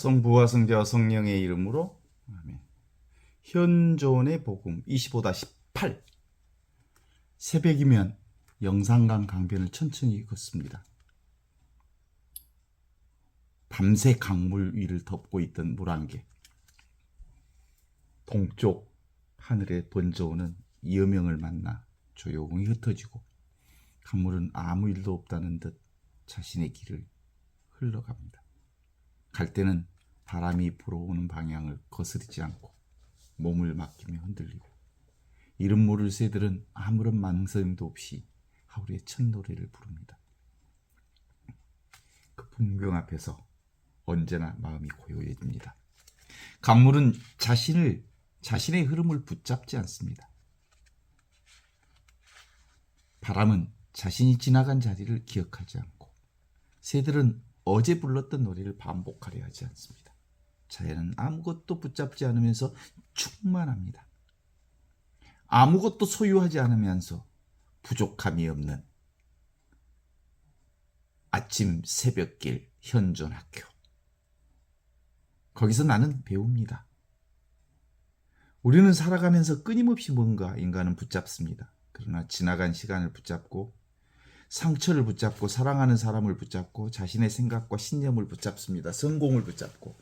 성부와 성자와 성령의 이름으로 아멘. 현존의 복음 25-8 새벽이면 영산강 강변을 천천히 걷습니다. 밤새 강물 위를 덮고 있던 물안개, 동쪽 하늘에 번져오는 여명을 만나 조용히 흩어지고 강물은 아무 일도 없다는 듯 자신의 길을 흘러갑니다. 갈 때는 바람이 불어오는 방향을 거스르지 않고 몸을 맡기며 흔들리고 이름 모를 새들은 아무런 망설임도 없이 하루의 첫 노래를 부릅니다. 그 풍경 앞에서 언제나 마음이 고요해집니다. 강물은 자신의 흐름을 붙잡지 않습니다. 바람은 자신이 지나간 자리를 기억하지 않고 새들은 어제 불렀던 노래를 반복하려 하지 않습니다. 자연은 아무것도 붙잡지 않으면서 충만합니다. 아무것도 소유하지 않으면서 부족함이 없는 아침 새벽길 현존학교. 거기서 나는 배웁니다. 우리는 살아가면서 끊임없이 뭔가 인간은 붙잡습니다. 그러나 지나간 시간을 붙잡고 상처를 붙잡고 사랑하는 사람을 붙잡고 자신의 생각과 신념을 붙잡습니다. 성공을 붙잡고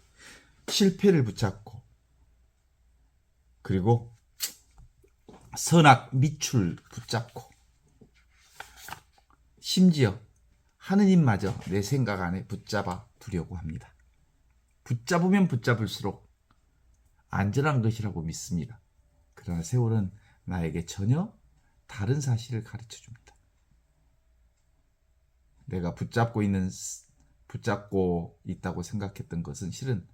실패를 붙잡고 그리고 선악 미출 붙잡고 심지어 하느님마저 내 생각 안에 붙잡아 두려고 합니다. 붙잡으면 붙잡을수록 안전한 것이라고 믿습니다. 그러나 세월은 나에게 전혀 다른 사실을 가르쳐 줍니다. 내가 붙잡고 있다고 생각했던 것은 실은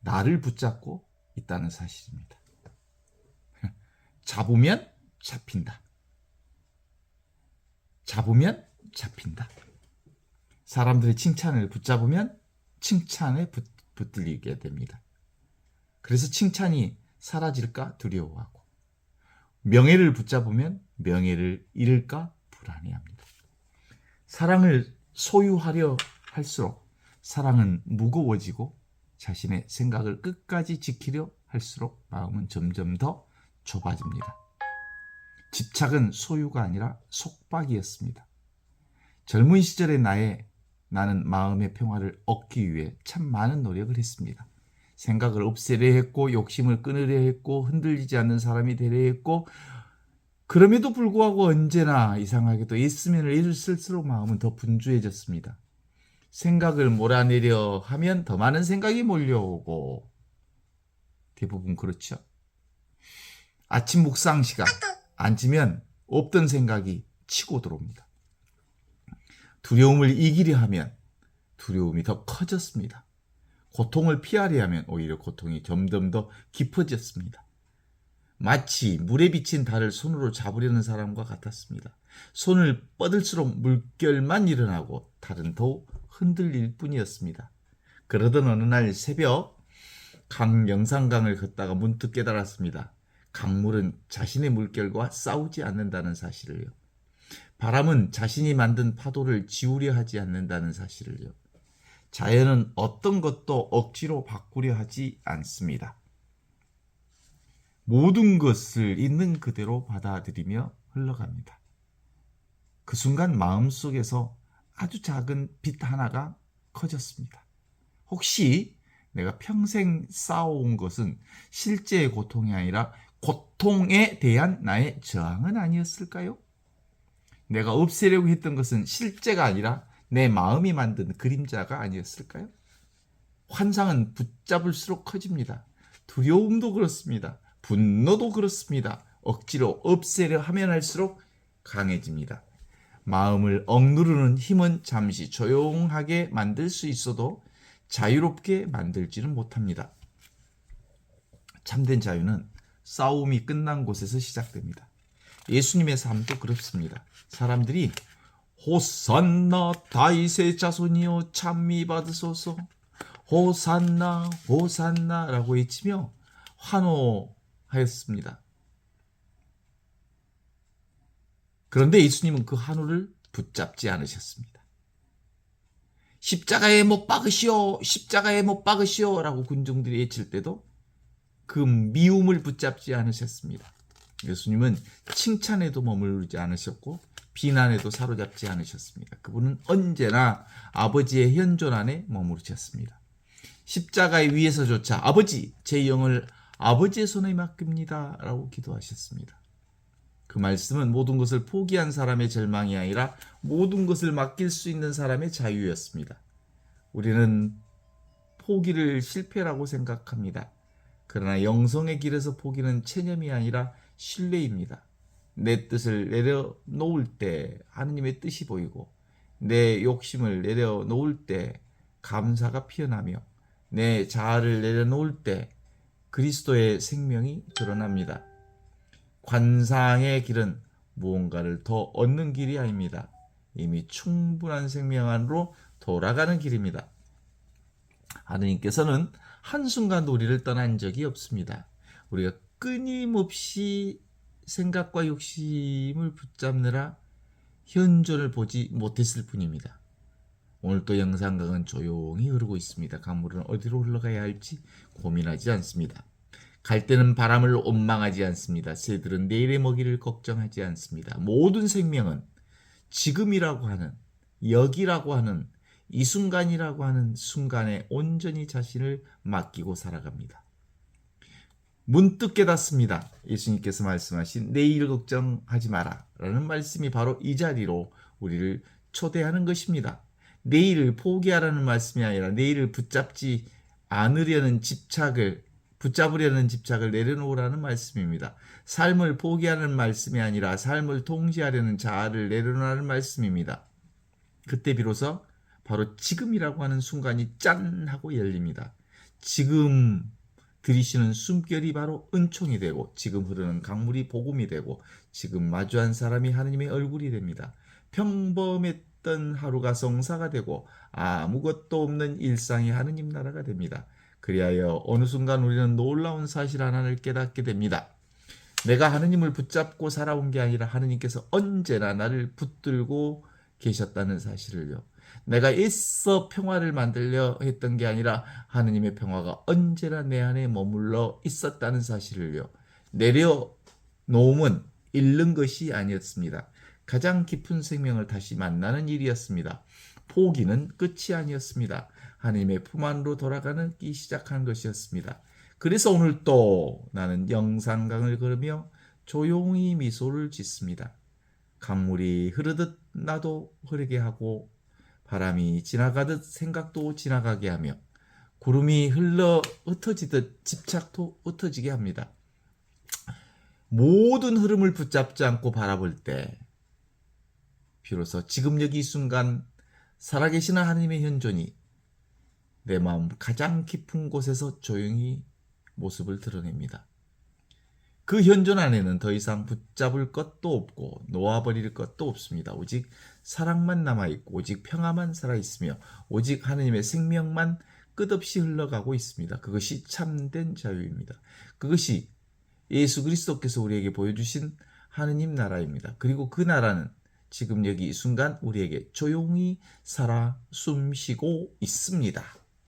나를 붙잡고 있다는 사실입니다. 잡으면 잡힌다. 잡으면 잡힌다. 사람들의 칭찬을 붙잡으면 칭찬에 붙들리게 됩니다. 그래서 칭찬이 사라질까 두려워하고 명예를 붙잡으면 명예를 잃을까 불안해합니다. 사랑을 소유하려 할수록 사랑은 무거워지고 자신의 생각을 끝까지 지키려 할수록 마음은 점점 더 좁아집니다. 집착은 소유가 아니라 속박이었습니다. 젊은 시절의 나는 마음의 평화를 얻기 위해 참 많은 노력을 했습니다. 생각을 없애려 했고 욕심을 끊으려 했고 흔들리지 않는 사람이 되려 했고 그럼에도 불구하고 언제나 이상하게도 있으면을 잃을수록 마음은 더 분주해졌습니다. 생각을 몰아내려 하면 더 많은 생각이 몰려오고 대부분 그렇죠. 아침 묵상 시간 앉으면 없던 생각이 치고 들어옵니다. 두려움을 이기려 하면 두려움이 더 커졌습니다. 고통을 피하려 하면 오히려 고통이 점점 더 깊어졌습니다. 마치 물에 비친 달을 손으로 잡으려는 사람과 같았습니다. 손을 뻗을수록 물결만 일어나고 달은 더욱 흔들릴 뿐이었습니다. 그러던 어느 날 새벽 영산강을 걷다가 문득 깨달았습니다. 강물은 자신의 물결과 싸우지 않는다는 사실을요. 바람은 자신이 만든 파도를 지우려 하지 않는다는 사실을요. 자연은 어떤 것도 억지로 바꾸려 하지 않습니다. 모든 것을 있는 그대로 받아들이며 흘러갑니다. 그 순간 마음속에서 아주 작은 빛 하나가 커졌습니다. 혹시 내가 평생 쌓아온 것은 실제의 고통이 아니라 고통에 대한 나의 저항은 아니었을까요? 내가 없애려고 했던 것은 실제가 아니라 내 마음이 만든 그림자가 아니었을까요? 환상은 붙잡을수록 커집니다. 두려움도 그렇습니다. 분노도 그렇습니다. 억지로 없애려 하면 할수록 강해집니다. 마음을 억누르는 힘은 잠시 조용하게 만들 수 있어도 자유롭게 만들지는 못합니다. 참된 자유는 싸움이 끝난 곳에서 시작됩니다. 예수님의 삶도 그렇습니다. 사람들이 호산나 다윗의 자손이여 찬미 받으소서 호산나 호산나 라고 외치며 환호하였습니다. 그런데 예수님은 그 환호를 붙잡지 않으셨습니다. 십자가에 못 박으시오, 십자가에 못 박으시오 라고 군중들이 외칠 때도 그 미움을 붙잡지 않으셨습니다. 예수님은 칭찬에도 머무르지 않으셨고 비난에도 사로잡지 않으셨습니다. 그분은 언제나 아버지의 현존 안에 머무르셨습니다. 십자가의 위에서조차 아버지, 제 영을 아버지의 손에 맡깁니다 라고 기도하셨습니다. 그 말씀은 모든 것을 포기한 사람의 절망이 아니라 모든 것을 맡길 수 있는 사람의 자유였습니다. 우리는 포기를 실패라고 생각합니다. 그러나 영성의 길에서 포기는 체념이 아니라 신뢰입니다. 내 뜻을 내려놓을 때 하느님의 뜻이 보이고 내 욕심을 내려놓을 때 감사가 피어나며 내 자아를 내려놓을 때 그리스도의 생명이 드러납니다. 관상의 길은 무언가를 더 얻는 길이 아닙니다. 이미 충분한 생명 안으로 돌아가는 길입니다. 하느님께서는 한순간도 우리를 떠난 적이 없습니다. 우리가 끊임없이 생각과 욕심을 붙잡느라 현존을 보지 못했을 뿐입니다. 오늘도 영산강은 조용히 흐르고 있습니다. 강물은 어디로 흘러가야 할지 고민하지 않습니다. 갈대는 바람을 원망하지 않습니다. 새들은 내일의 먹이를 걱정하지 않습니다. 모든 생명은 지금이라고 하는, 여기라고 하는, 이 순간이라고 하는 순간에 온전히 자신을 맡기고 살아갑니다. 문득 깨닫습니다. 예수님께서 말씀하신 내일 걱정하지 마라 라는 말씀이 바로 이 자리로 우리를 초대하는 것입니다. 내일을 포기하라는 말씀이 아니라 내일을 붙잡으려는 집착을 내려놓으라는 말씀입니다. 삶을 포기하는 말씀이 아니라 삶을 통제하려는 자아를 내려놓으라는 말씀입니다. 그때 비로소 바로 지금이라고 하는 순간이 짠 하고 열립니다. 지금 들이쉬는 숨결이 바로 은총이 되고 지금 흐르는 강물이 복음이 되고 지금 마주한 사람이 하느님의 얼굴이 됩니다. 평범했던 하루가 성사가 되고 아무것도 없는 일상이 하느님 나라가 됩니다. 그리하여 어느 순간 우리는 놀라운 사실 하나를 깨닫게 됩니다. 내가 하느님을 붙잡고 살아온 게 아니라 하느님께서 언제나 나를 붙들고 계셨다는 사실을요. 내가 애써 평화를 만들려 했던 게 아니라 하느님의 평화가 언제나 내 안에 머물러 있었다는 사실을요. 내려놓음은 잃는 것이 아니었습니다. 가장 깊은 생명을 다시 만나는 일이었습니다. 포기는 끝이 아니었습니다. 하느님의 품 안으로 돌아가기 시작한 것이었습니다. 그래서 오늘 또 나는 영산강을 걸으며 조용히 미소를 짓습니다. 강물이 흐르듯 나도 흐르게 하고 바람이 지나가듯 생각도 지나가게 하며 구름이 흘러 흩어지듯 집착도 흩어지게 합니다. 모든 흐름을 붙잡지 않고 바라볼 때 비로소 지금 여기 이 순간 살아계시는 하나님의 현존이 내 마음 가장 깊은 곳에서 조용히 모습을 드러냅니다. 그 현존 안에는 더 이상 붙잡을 것도 없고 놓아버릴 것도 없습니다. 오직 사랑만 남아있고 오직 평화만 살아있으며 오직 하느님의 생명만 끝없이 흘러가고 있습니다. 그것이 참된 자유입니다. 그것이 예수 그리스도께서 우리에게 보여주신 하느님 나라입니다. 그리고 그 나라는 지금 여기 이 순간 우리에게 조용히 살아 숨쉬고 있습니다.